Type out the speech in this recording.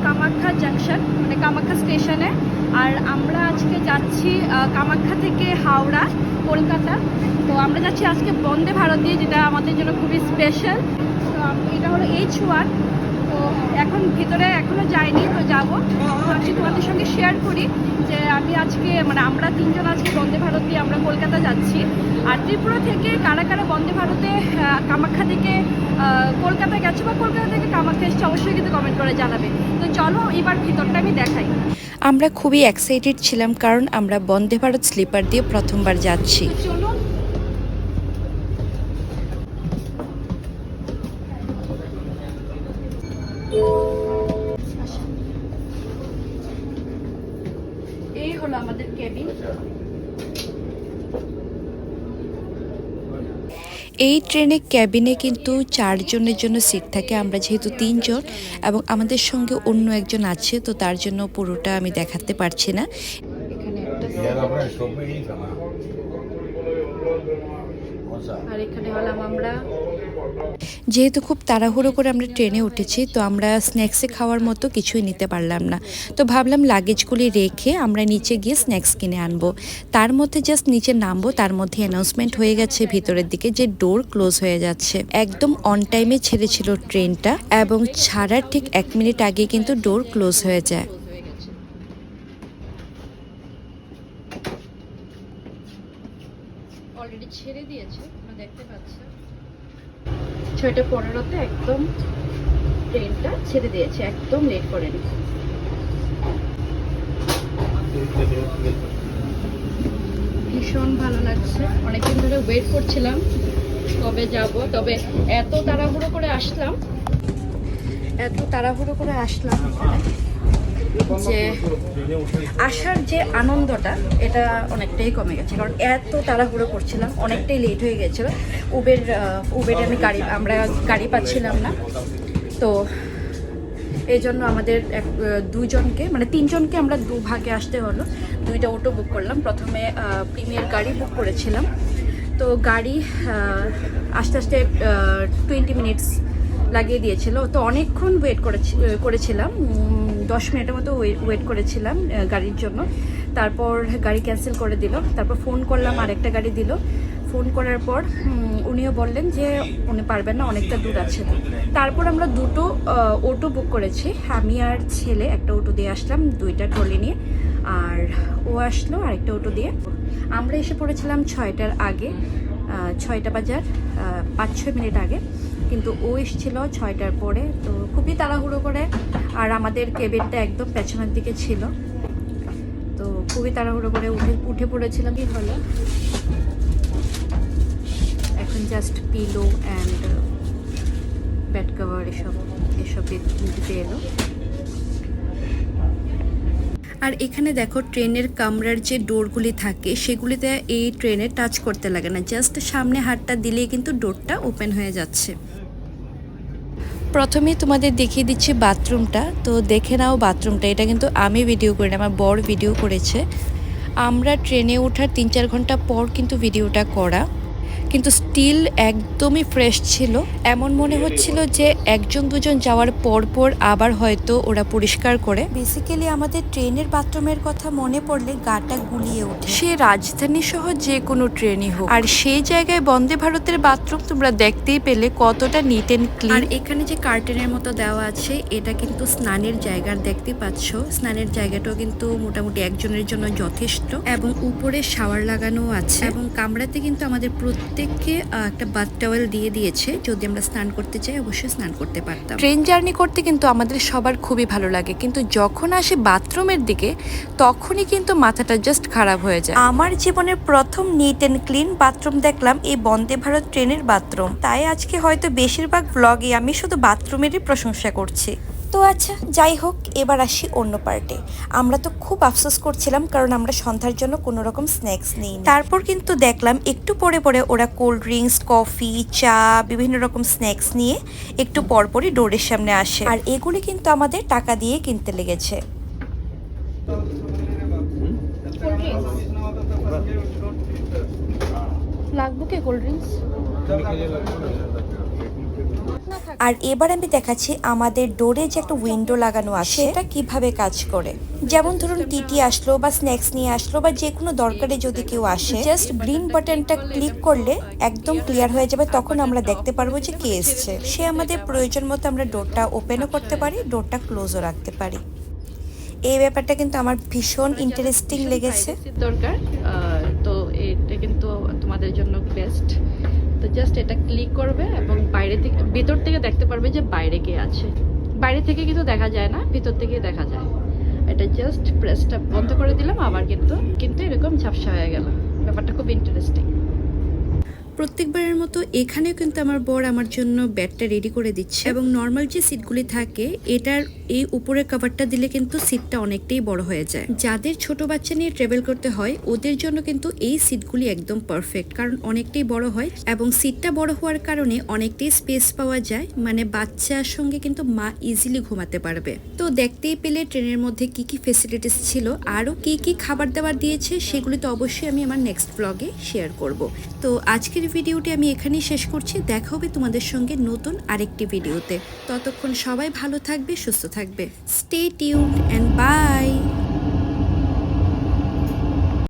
Kamakhya junction, মানে কামাখ্যা স্টেশনে। আর আমরা আজকে যাচ্ছি কামাখ্যা থেকে হাওড়া, কলকাতা। তো আমরা যাচ্ছি আজকে বন্দে ভারত দিয়ে, যেটা আমাদের জন্য খুবই স্পেশাল। তো এটা হলো H1। তো এখন ভিতরে এখনও যাইনি, তো যাবো। ভাবছি তোমাদের সঙ্গে শেয়ার করি যে আমি আজকে, মানে আমরা তিনজন আজকে বন্দে ভারত দিয়ে আমরা কলকাতা যাচ্ছি। আর ত্রিপুরা থেকে কারা কারা বন্দে ভারতে কামাখ্যা থেকে কলকাতা গেছে বা কলকাতা থেকে কামাখ্যা এসছে, অবশ্যই কিন্তু কমেন্ট করে জানাবে। তো চলো এবার ভিতরটা আমি দেখাই। আমরা খুবই এক্সাইটেড ছিলাম, কারণ আমরা বন্দে ভারত স্লিপার দিয়ে প্রথমবার যাচ্ছি। চলো এই হলো আমাদের কেবিন। এই ট্রেনে ক্যাবিনে কিন্তু 4 জনের জন্য সিট থাকে। আমরা যেহেতু 3 জন এবং আমাদের সঙ্গে অন্য একজন আছে, তো তার জন্য পুরোটা আমি দেখাতে পারছি না। এখানে আর এখানে হলাম আমরা। যেহেতু খুব তাড়াহুড়ো করে আমরা ট্রেনে উঠেছি, তো আমরা স্ন্যাক্সে খাওয়ার মতো কিছুই নিতে পারলাম না। তো ভাবলাম লাগেজগুলি রেখে আমরা নিচে গিয়ে স্ন্যাক্স কিনে আনবো। তার মধ্যে জাস্ট নিচে নামবো, তার মধ্যে অ্যানাউন্সমেন্ট হয়ে গেছে ভিতরের দিকে যে ডোর ক্লোজ হয়ে যাচ্ছে। একদম অন টাইমে ছেড়েছিল ট্রেনটা, এবং ছাড়ার ঠিক 1 মিনিট আগে কিন্তু ডোর ক্লোজ হয়ে যায়। অলরেডি ছেড়ে দিয়েছে, তোমরা দেখতে পাচ্ছ। 6:15-তে একদম ট্রেনটা ছেড়ে দিয়েছে, একদম লেট করেনি। ভীষণ ভালো লাগছে, অনেকদিন ধরে ওয়েট করছিলাম কবে যাব। তবে এত তাড়াহুড়ো করে আসলাম যে আসার যে আনন্দটা, এটা অনেকটাই কমে গেছে। কারণ এত তাড়াহুড়ো করছিলাম, অনেকটাই লেট হয়ে গেছিলো। উবেরে আমরা গাড়ি পাচ্ছিলাম না। তো এই জন্য আমাদের দুজনকে, মানে 3 জনকে আমরা 2 ভাগে আসতে হলো। 2টা অটো বুক করলাম। প্রথমে প্রিমিয়ার গাড়ি বুক করেছিলাম। তো গাড়ি আস্তে আস্তে 20 মিনিটস লাগিয়ে দিয়েছিল। তো অনেকক্ষণ ওয়েট করেছিলাম, 10 মিনিটের মতো ওয়েট করেছিলাম গাড়ির জন্য। তারপর গাড়ি ক্যান্সেল করে দিল। তারপর ফোন করলাম, আরেকটা গাড়ি দিল। ফোন করার পর উনিও বললেন যে উনি পারবেন না, অনেকটা দূর আছে। তারপর আমরা 2টো অটো বুক করেছি। আমি আর ছেলে একটা অটো দিয়ে আসলাম, 2টা ট্রলি নিয়ে। আর ও আসলো আরেকটা অটো দিয়ে। আমরা এসে পড়েছিলাম 6টার আগে, 6টা বাজার 5-6 মিনিট আগে। কিন্তু ও এসেছিল 6টার পরে। তো খুবই তাড়াহুড়ো করে, আর আমাদের কেবিনটা একদম পেছনের দিকে ছিল। তো খুবই তাড়াহুড়ো করে উঠে পড়েছিলাম। কি হলো, এখন just pillow and bed cover এসব দিতে এলো। আর এখানে দেখো ট্রেনের কামরার যে ডোরগুলি থাকে, সেগুলিতে এই ট্রেনে টাচ করতে লাগে না, জাস্ট সামনে হাতটা দিলেই কিন্তু ডোরটা ওপেন হয়ে যাচ্ছে। প্রথমেই তোমাদের দেখিয়ে দিচ্ছি বাথরুমটা। তো দেখে নাও বাথরুমটা। এটা কিন্তু আমি ভিডিও করি না, আমার বর ভিডিও করেছে। আমরা ট্রেনে ওঠার 3-4 ঘন্টা পর কিন্তু ভিডিওটা করা, কিন্তু স্টিল একদমই ফ্রেশ ছিল। এমন মনে হচ্ছিল যে 1-2 জন যাওয়ার পর আবার হয়তো ওরা পরিষ্কার করে। বেসিক্যালি আমাদের ট্রেনের বাথরুমের কথা মনে পড়লে গাটা গুলিয়ে ওঠে, সে রাজধানী সহ যে কোনো ট্রেনই হোক। আর সেই জায়গায় বন্দে ভারতের বাথরুম তোমরা দেখতেই পেলে কতটা নিট অ্যান্ড ক্লিন। আর এখানে যে কার্টেনের মতো দেওয়া আছে, এটা কিন্তু স্নানের জায়গা, দেখতে পাচ্ছ। স্নানের জায়গাটাও কিন্তু মোটামুটি একজনের জন্য যথেষ্ট, এবং উপরে শাওয়ার লাগানো আছে। এবং কামরাতে কিন্তু আমাদের প্রত্যেককে একটা বাথ টাওয়েল দিয়ে দিয়েছে। যদি আমরা স্নান করতে চাই অবশ্যই স্নান করতে পারতাম। ট্রেন জার্নি করতে কিন্তু আমাদের সবার খুবই ভালো লাগে, কিন্তু যখন আসে বাথরুমের দিকে তখনই কিন্তু মাথাটা জাস্ট খারাপ হয়ে যায়। আমার জীবনের প্রথম নিট অ্যান্ড ক্লিন বাথরুম দেখলাম এই বন্দে ভারত ট্রেনের বাথরুম। তাই আজকে হয়তো বেশিরভাগ ব্লগে আমি শুধু বাথরুমেরই প্রশংসা করছি। তো আচ্ছা, যাই হোক, এবার আসি অন্য পার্টে। আমরা তো খুব আফসোস করছিলাম, কারণ আমরা সন্ধ্যার জন্য কোনো রকম স্ন্যাক্স নেই। তারপর কিন্তু দেখলাম একটু পরে ওরা কোল্ড ড্রিঙ্কস, কফি, চা, বিভিন্ন রকম স্ন্যাক্স নিয়ে একটু পরপরই ডোরের সামনে আসে। আর এগুলি কিন্তু আমাদের টাকা দিয়ে কিনতে লেগেছে। লাগবে কি কোল্ড ড্রিঙ্কস? না থাক। আর এবার আমি দেখাচ্ছি আমাদের ডোরে যে একটা উইন্ডো লাগানো আছে সেটা কিভাবে কাজ করে। যেমন ধরুন টিটি আসলো বা স্ন্যাক্স নিয়ে আসলো বা যে কোনো দরকারে যদি কেউ আসে, জাস্ট গ্রিন বাটনটা ক্লিক করলে একদম ক্লিয়ার হয়ে যাবে। তখন আমরা দেখতে পারবো যে কে এসছে। সে আমাদের প্রয়োজন মতো আমরা ডোরটা ওপেনও করতে পারি, ডোরটা ক্লোজও রাখতে পারি। এই ব্যাপারটা কিন্তু আমার ভীষণ ইন্টারেস্টিং লেগেছে। দরকার তো এটা কিন্তু তোমাদের জন্য বেস্ট। তো জাস্ট এটা ক্লিক করবে এবং বাইরে থেকে ভিতর থেকে দেখতে পারবে যে বাইরে কে আছে। বাইরে থেকে কিন্তু দেখা যায় না, ভিতর থেকে দেখা যায়। এটা জাস্ট প্রেসটা বন্ধ করে দিলাম, আবার কিন্তু এরকম ঝাপসা হয়ে গেল। ব্যাপারটা খুব ইন্টারেস্টিং। প্রত্যেকবারের মতো এখানেও কিন্তু আমার বর আমার জন্য ব্যাডটা রেডি করে দিচ্ছে এবং নর্মাল যে সিটগুলি থাকে এটার এই উপরের কভারটা দিলে কিন্তু সিটটা অনেকটাই বড় হয়ে যায়। যাদের ছোট বাচ্চা নিয়ে ট্রাভেল করতে হয় ওদের জন্য কিন্তু এই সিটগুলি একদম পারফেক্ট, কারণ অনেকটাই বড় হয় এবং সিটটা বড় হওয়ার কারণে অনেকটাই স্পেস পাওয়া যায়, মানে বাচ্চার সঙ্গে কিন্তু মা ইজিলি ঘুমাতে পারবে। তো দেখতেই পেলে ট্রেনের মধ্যে কি কি ফেসিলিটিস ছিল, আরও কি কি খাবার দাবার দিয়েছে সেগুলি তো অবশ্যই আমি আমার নেক্সট ব্লগে শেয়ার করব। তো আজকের ভিডিওটি আমি এখানেই শেষ করছি। দেখা হবে তোমাদের সঙ্গে নতুন আরেকটি ভিডিওতে। ততক্ষণ সবাই ভালো থাকবে, সুস্থ থাকবে। Stay tuned and by.